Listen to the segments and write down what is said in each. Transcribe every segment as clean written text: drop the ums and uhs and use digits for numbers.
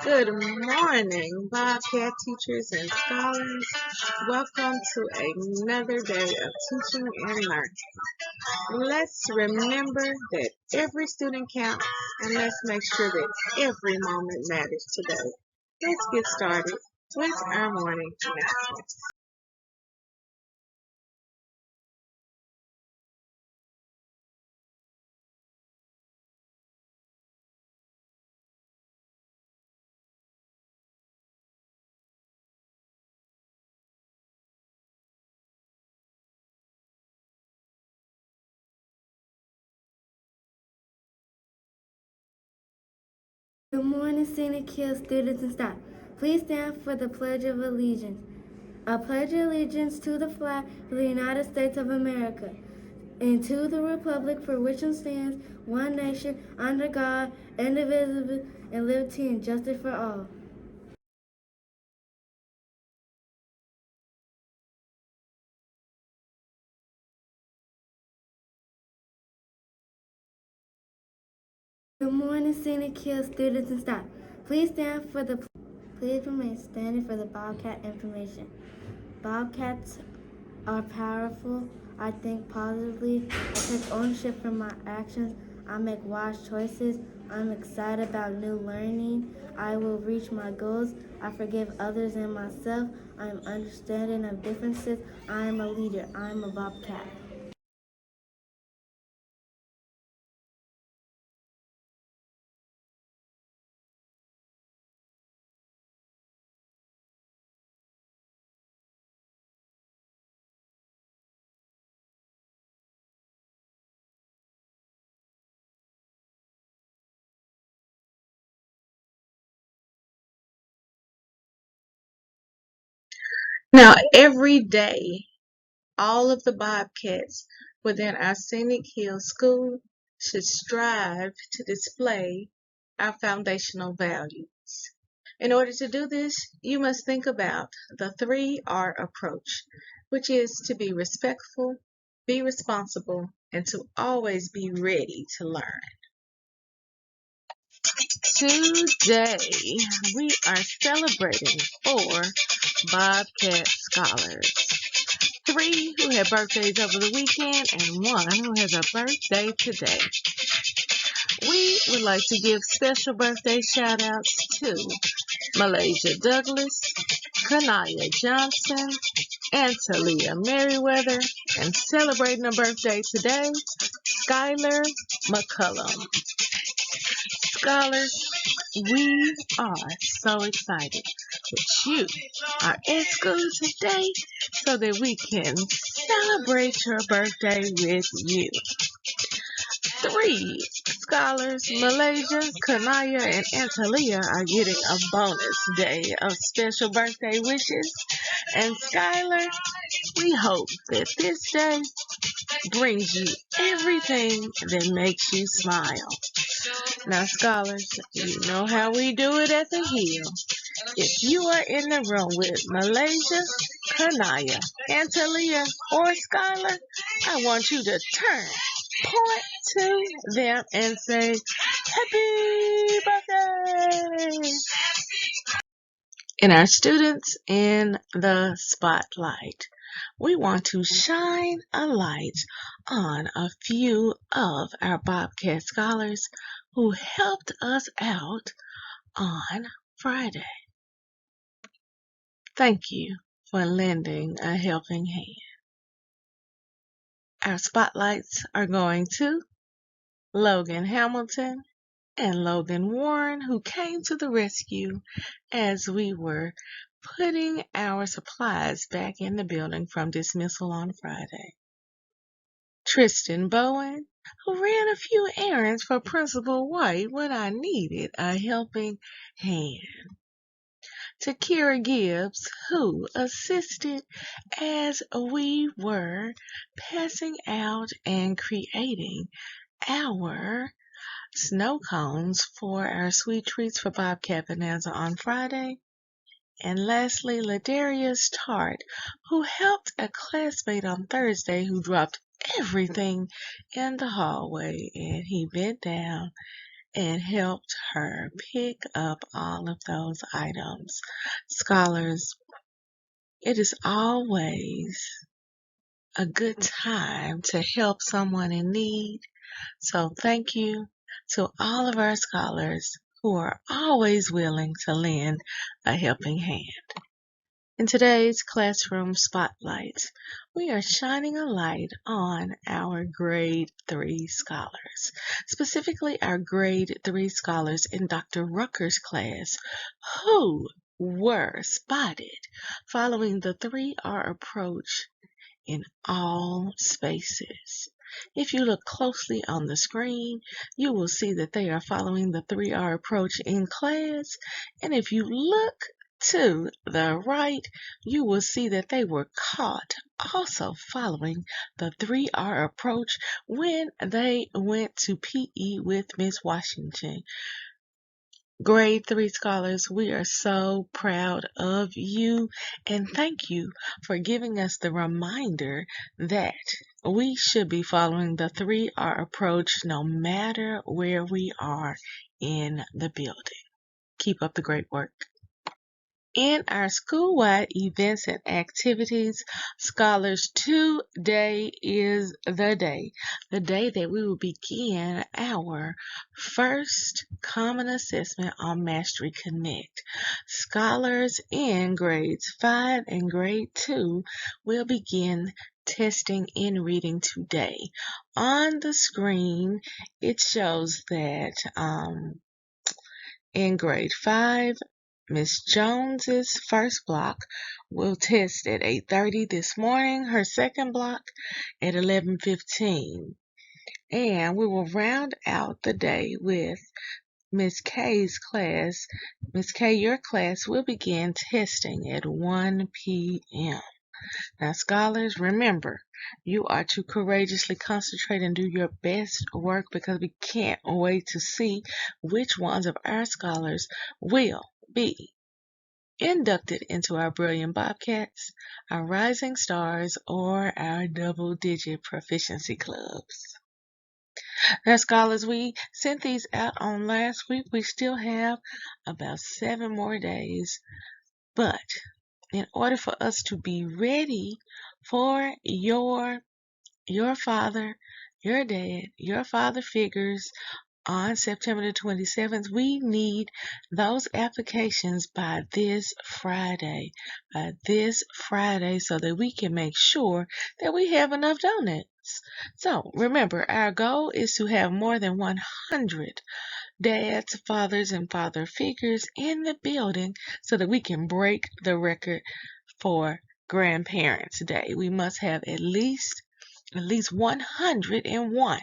Good morning, Bobcat teachers and scholars. Welcome to another day of teaching and learning. Let's remember that every student counts, and let's make sure that every moment matters today. Let's get started with our morning announcements. Good morning, Scenic Hills students and staff. Please stand for the Pledge of Allegiance. I pledge allegiance to the flag of the United States of America and to the republic for which it stands, one nation, under God, indivisible, and liberty and justice for all. Good morning, Scenic Hills students and staff. Please remain standing for the Bobcat information. Bobcats are powerful. I think positively. I take ownership for my actions. I make wise choices. I'm excited about new learning. I will reach my goals. I forgive others and myself. I am understanding of differences. I am a leader. I am a Bobcat. Now, every day, all of the Bobcats within our Scenic Hills School should strive to display our foundational values. In order to do this, you must think about the 3R approach, which is to be respectful, be responsible, and to always be ready to learn. Today, we are celebrating 4 Bobcat scholars. 3 who had birthdays over the weekend and 1 who has a birthday today. We would like to give special birthday shout outs to Malaysia Douglas, Kanaya Johnson, and Talia Merriweather, and celebrating a birthday today, Skylar McCullum. Scholars, we are so excited that you are in school today so that we can celebrate your birthday with you. 3 scholars, Malaysia, Kanaya, and Antalia, are getting a bonus day of special birthday wishes. And Skylar, we hope that this day brings you everything that makes you smile. Now, scholars, you know how we do it at the Hill. If you are in the room with Malaysia, Kanaya, Antalia, or Skylar, I want you to point to them and say, Happy birthday! And our students in the spotlight, we want to shine a light on a few of our Bobcat scholars who helped us out on Friday. Thank you for lending a helping hand. Our spotlights are going to Logan Hamilton and Logan Warren, who came to the rescue as we were putting our supplies back in the building from dismissal on Friday. Tristan Bowen, who ran a few errands for Principal White when I needed a helping hand. Takira Gibbs, who assisted as we were passing out and creating our snow cones for our sweet treats for Bobcat Bonanza on Friday. And lastly, Ladarius Tart, who helped a classmate on Thursday who dropped everything in the hallway, and he bent down and helped her pick up all of those items. Scholars, it is always a good time to help someone in need. So thank you to all of our scholars who are always willing to lend a helping hand. In today's classroom spotlight, we are shining a light on our grade 3 scholars, specifically our grade 3 scholars in Dr. Rucker's class who were spotted following the 3R approach in all spaces. If you look closely on the screen, you will see that they are following the 3R approach in class, and if you look to the right, you will see that they were caught also following the 3R approach when they went to PE with Miss Washington. Grade 3 scholars, we are so proud of you and thank you for giving us the reminder that we should be following the 3R approach no matter where we are in the building. Keep up the great work. In our school-wide events and activities, scholars, today is the day that we will begin our first common assessment on Mastery Connect. Scholars in grades 5 and grade 2 will begin testing in reading today. On the screen, it shows that in grade 5, Miss Jones's first block will test at 8:30 this morning, her second block at 11:15. And we will round out the day with Miss K's class. Miss K, your class will begin testing at 1 p.m. Now, scholars, remember, you are to courageously concentrate and do your best work because we can't wait to see which ones of our scholars will be inducted into our brilliant Bobcats, our rising stars, or our double-digit proficiency clubs. Now, scholars, we sent these out on last week. We still have about 7 more days, but in order for us to be ready for your father, your dad, your father figures on September the 27th, we need those applications by this Friday, so that we can make sure that we have enough donuts. So remember, our goal is to have more than 100 dads, fathers, and father figures in the building so that we can break the record for Grandparents' Day. We must have at least 101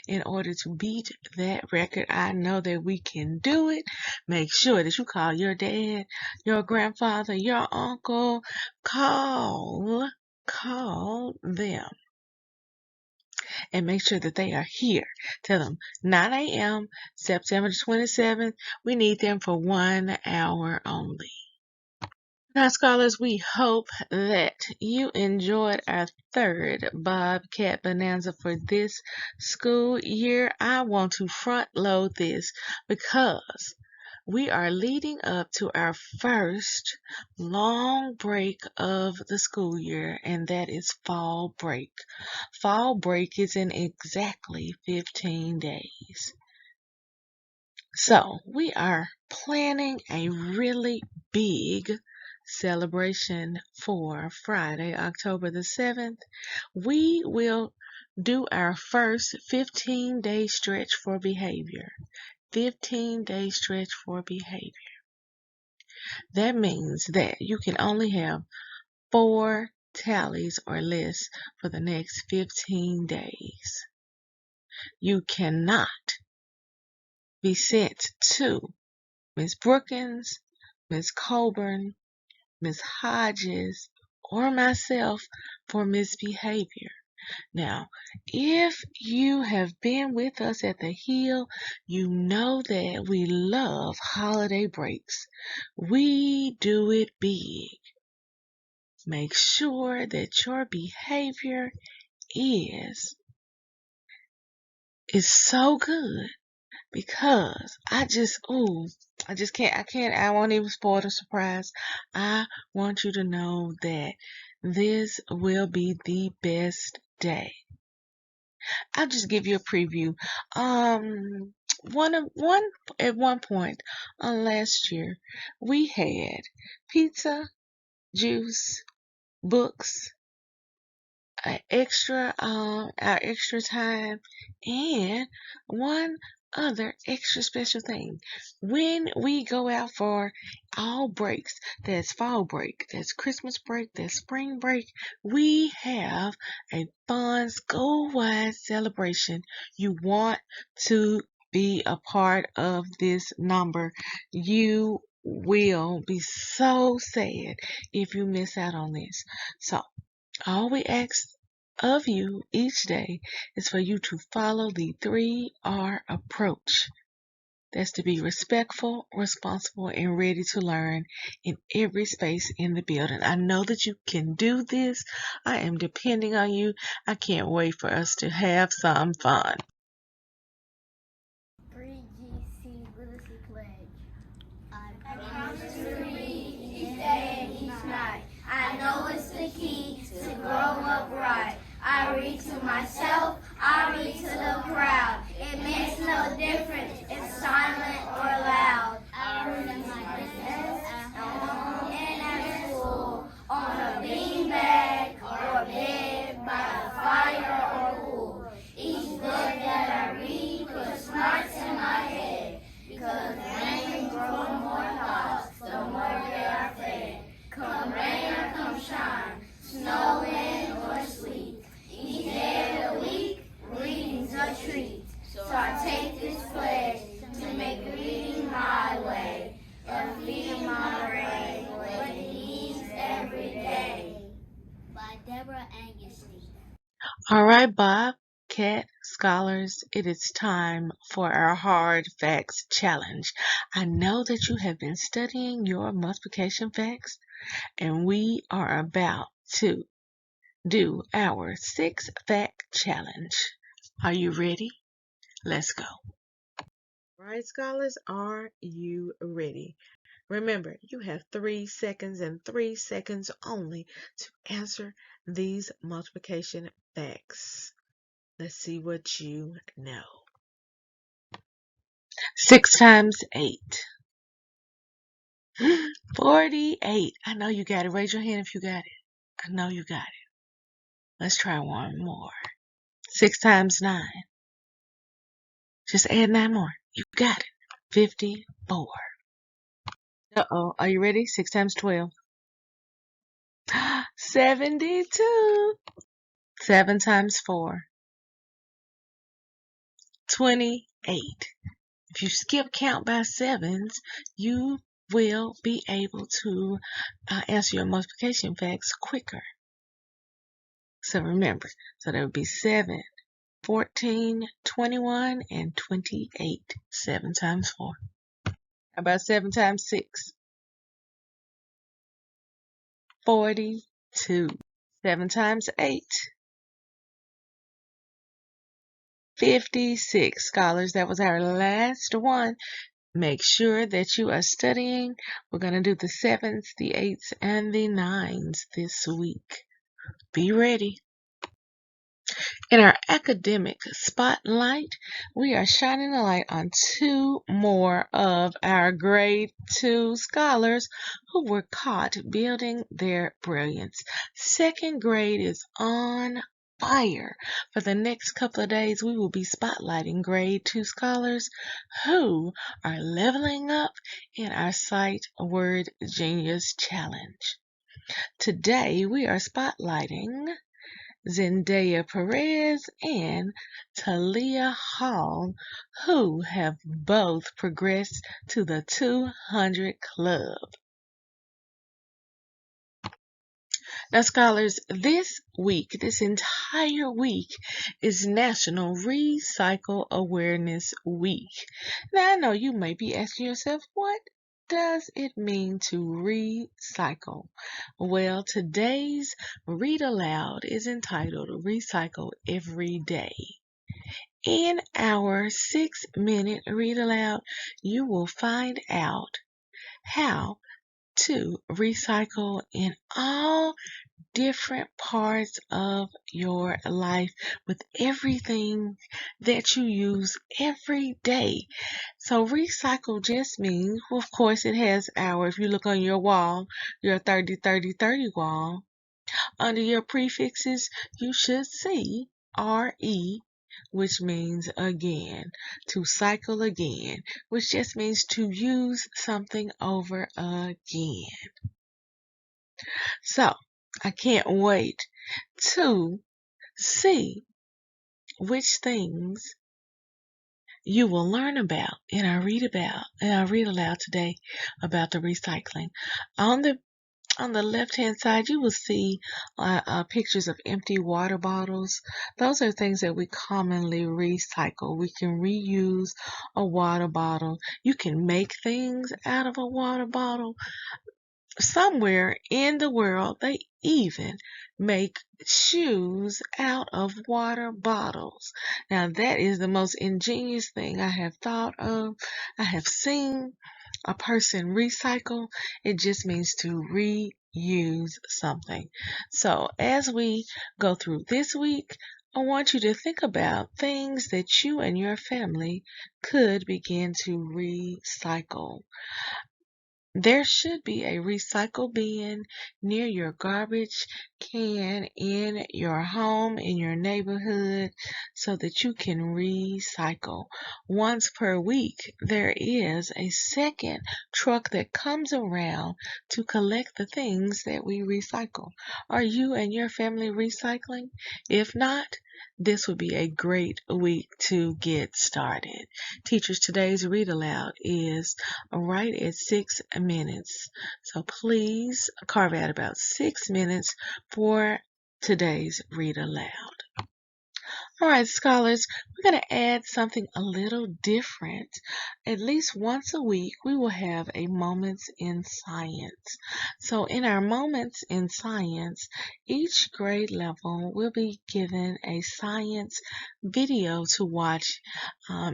in order to beat that record. I know that we can do it. Make sure that you call your dad, your grandfather, your uncle. Call them and make sure that they are here. Tell them 9 a.m. September 27th. We need them for 1 hour only. Now, scholars, we hope that you enjoyed our third Bobcat Bonanza for this school year. I want to front load this because we are leading up to our first long break of the school year, and that is fall break. Fall break is in exactly 15 days. So we are planning a really big celebration for Friday, October the 7th. We will do our first 15-day stretch for behavior. 15-day stretch for behavior. That means that you can only have 4 tallies or less for the next 15 days. You cannot be sent to Miss Brookins, Miss Colburn, Miss Hodges, or myself for misbehavior. Now, if you have been with us at the Hill, you know that we love holiday breaks. We do it big. Make sure that your behavior is so good because I won't even spoil the surprise. I want you to know that this will be the best day. I'll just give you a preview. At one point last year, we had pizza, juice, books, our extra time, and one other extra special thing. When we go out for all breaks, that's fall break, that's Christmas break, that's spring break, we have a fun school-wide celebration. You want to be a part of this number. You will be so sad if you miss out on this. So all we ask of you each day is for you to follow the 3R approach. That's to be respectful, responsible, and ready to learn in every space in the building. I know that you can do this. I am depending on you. I can't wait for us to have some fun. 3GC Literacy Pledge. I promise to read each day and each night. I know it's the key to grow up right. I read to myself, I read to the crowd. It makes no difference if silent or loud. I read at my desk, at home, and at school, on a beanbag or bed, by the fire or pool. Each book that I read puts smarts in my head, because rain grows more thoughts, the more they are fed. Come rain or come shine, snow, wind, or sleet. Each day of the week, reading's a treat. So I take this pledge to make reading my way, and feeding my brain what it needs every day. By Deborah Angustein. All right, Bobcat scholars, it is time for our hard facts challenge. I know that you have been studying your multiplication facts, and we are about to do our 6-fact challenge. Are you ready? Let's go. All right, scholars, are you ready? Remember, you have 3 seconds and 3 seconds only to answer these multiplication facts. Let's see what you know. 6 times 8. 48. I know you got it. Raise your hand if you got it. I know you got it. Let's try one more. 6 times 9. Just add 9 more. You got it. 54. Uh-oh. Are you ready? 6 times 12. 72. 7 times 4. 28. If you skip count by sevens, you will be able to answer your multiplication facts quicker. So remember, so that would be 7, 14, 21, and 28. 7 times 4. How about 7 times 6? 42. 7 times 8. 56. Scholars, that was our last one. Make sure that you are studying. We're going to do the 7s, the 8s, and the 9s this week. Be ready. In our academic spotlight, we are shining a light on 2 more of our grade 2 scholars who were caught building their brilliance. 2nd grade is on fire. For the next couple of days, we will be spotlighting grade 2 scholars who are leveling up in our Sight Word Genius Challenge. Today, we are spotlighting Zendaya Perez and Talia Hall, who have both progressed to the 200 Club. Now, scholars, this entire week, is National Recycle Awareness Week. Now, I know you may be asking yourself, what does it mean to recycle? Well, today's Read Aloud is entitled Recycle Every Day. In our 6-minute read aloud, you will find out how to recycle in all different parts of your life with everything that you use every day. So recycle just means, well, of course, it has our, if you look on your wall, your 30-30-30 wall, under your prefixes, you should see RE, which means again, to cycle again, which just means to use something over again. So, I can't wait to see which things you will learn about and I read aloud today about the recycling. On the left-hand side, you will see pictures of empty water bottles. Those are things that we commonly recycle. We can reuse a water bottle. You can make things out of a water bottle. Somewhere in the world, they even make shoes out of water bottles. Now, that is the most ingenious thing I have thought of. I have seen a person recycle. It just means to reuse something. So, as we go through this week, I want you to think about things that you and your family could begin to recycle. There should be a recycle bin near your garbage can in your home, in your neighborhood, so that you can recycle. Once per week, there is a second truck that comes around to collect the things that we recycle. Are you and your family recycling? If not, this would be a great week to get started. Teachers, today's read aloud is right at 6 minutes. So please carve out about 6 minutes for today's read aloud. All right, scholars, we're going to add something a little different. At least once a week, we will have a Moments in Science. So in our Moments in Science, each grade level will be given a science video to watch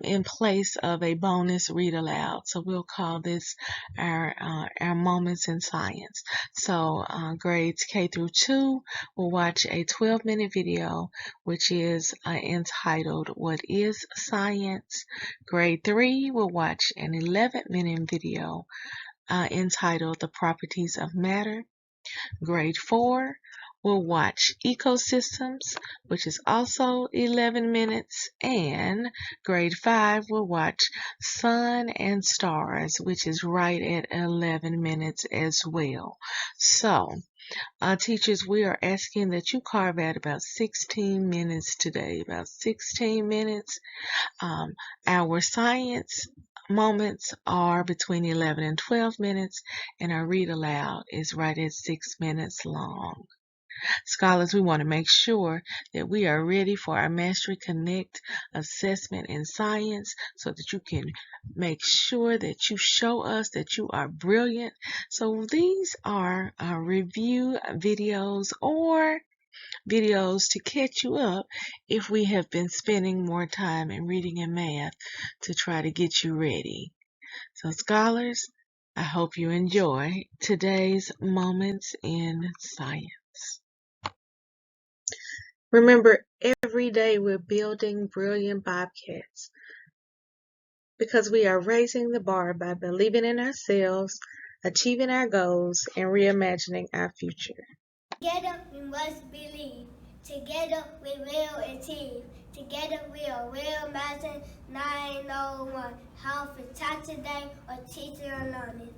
in place of a bonus read aloud. So we'll call this our Moments in Science. So grades K through 2 will watch a 12-minute video, which is entitled What is Science? Grade 3 will watch an 11-minute video entitled The Properties of Matter. Grade 4 will watch Ecosystems, which is also 11 minutes, and grade 5 will watch Sun and Stars, which is right at 11 minutes as well. So, teachers, we are asking that you carve out about 16 minutes today, about 16 minutes. Our science moments are between 11 and 12 minutes, and our read aloud is right at 6 minutes long. Scholars, we want to make sure that we are ready for our Mastery Connect assessment in science so that you can make sure that you show us that you are brilliant. So these are review videos or videos to catch you up if we have been spending more time in reading and math to try to get you ready. So scholars, I hope you enjoy today's Moments in Science. Remember, every day we're building brilliant Bobcats because we are raising the bar by believing in ourselves, achieving our goals, and reimagining our future. Together we must believe. Together we will achieve. Together we are real master 901. How for taught today or teacher or learning.